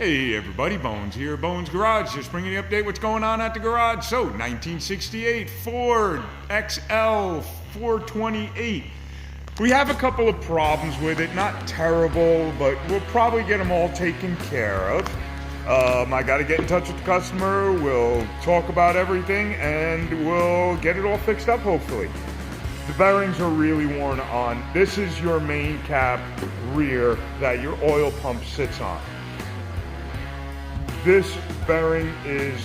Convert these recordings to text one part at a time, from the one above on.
Hey everybody, Bones here, Bones Garage, just bringing you an update what's going on at the garage. So, 1968 Ford XL 428. We have a couple of problems with it, not terrible, but we'll probably get them all taken care of. I got to get in touch with the customer, we'll talk about everything, and we'll get it all fixed up hopefully. The bearings are really worn on. This is your main cap rear that your oil pump sits on. This bearing is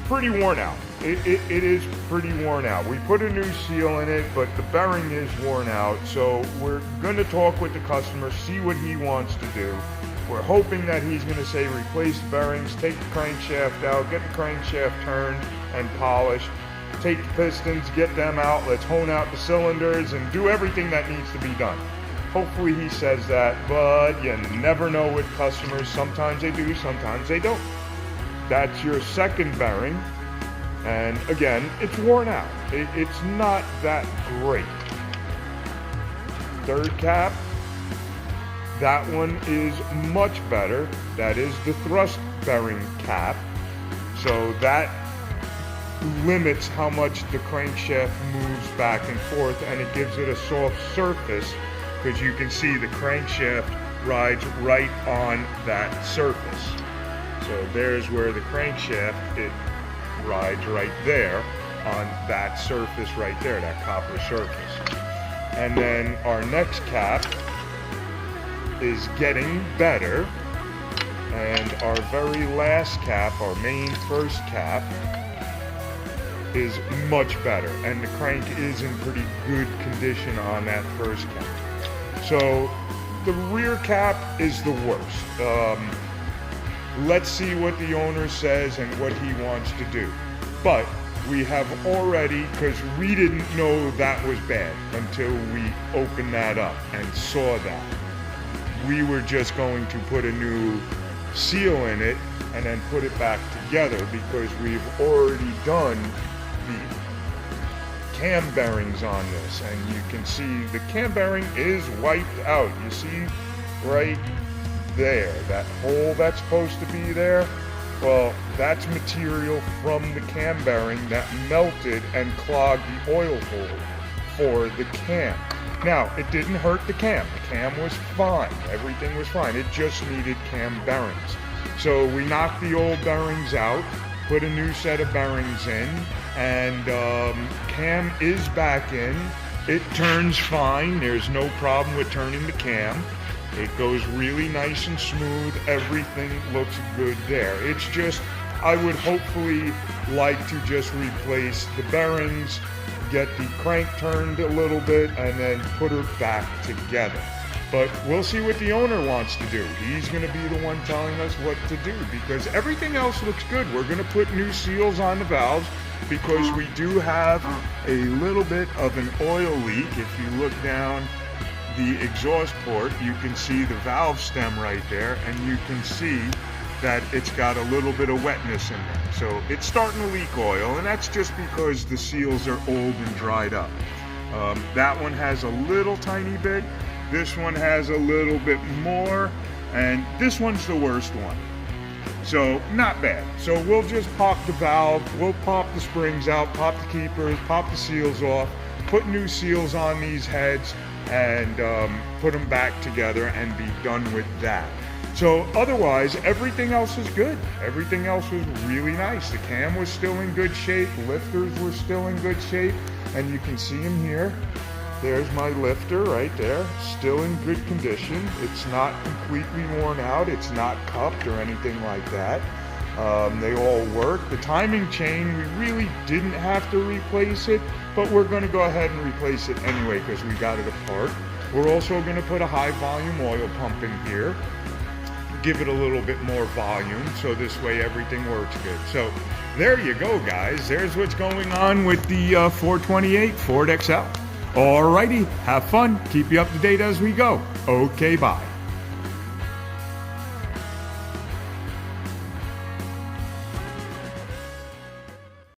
pretty worn out. It is pretty worn out. We put a new seal in it, but the bearing is worn out. So we're going to talk with the customer, see what he wants to do. We're hoping that he's going to say replace the bearings, take the crankshaft out, get the crankshaft turned and polished, take the pistons, get them out, let's hone out the cylinders and do everything that needs to be done. Hopefully he says that, but you never know with customers. Sometimes they do, sometimes they don't. That's your second bearing. And again, it's worn out. It's not that great. Third cap, that one is much better. That is the thrust bearing cap. So that limits how much the crankshaft moves back and forth, and it gives it a soft surface, because you can see the crankshaft rides right on that surface. So there's where the crankshaft, it rides right there on that surface right there, that copper surface. And then our next cap is getting better, and our very last cap, our main first cap, is much better, and the crank is in pretty good condition on that first cap. So the rear cap is the worst. Let's see what the owner says and what he wants to do. But we have already, because we didn't know that was bad until we opened that up and saw that. We were just going to put a new seal in it and then put it back together, because we've already done the cam bearings on this, and you can see the cam bearing is wiped out. You see right there, that hole that's supposed to be there, well, that's material from the cam bearing that melted and clogged the oil hole for the cam. Now, it didn't hurt the cam. The cam was fine. Everything was fine. It just needed cam bearings. So we knocked the old bearings out, put a new set of bearings in, and cam is back in. It turns fine. There's no problem with turning the cam. It goes really nice and smooth. Everything looks good there. It's just, I would hopefully like to just replace the bearings, get the crank turned a little bit, and then put her back together. But we'll see what the owner wants to do. He's going to be the one telling us what to do, because everything else looks good. We're going to put new seals on the valves, because we do have a little bit of an oil leak. If you look down the exhaust port, you can see the valve stem right there, and you can see that it's got a little bit of wetness in there. So it's starting to leak oil, and that's just because the seals are old and dried up. That one has a little tiny bit. This one has a little bit more, and this one's the worst one. So not bad. So we'll just pop the valve, we'll pop the springs out, pop the keepers, pop the seals off, put new seals on these heads, and put them back together and be done with that. So otherwise, everything else is good. Everything else was really nice. The cam was still in good shape, lifters were still in good shape, and you can see them here. There's my lifter right there, still in good condition. It's not completely worn out, it's not cupped or anything like that. They all work. The timing chain, we really didn't have to replace it, but we're going to go ahead and replace it anyway because we got it apart. We're also going to put a high volume oil pump in here, give it a little bit more volume, so this way everything works good. So there you go, guys. There's what's going on with the 428 Ford XL. Alrighty, have fun. Keep you up to date as we go. Okay, bye.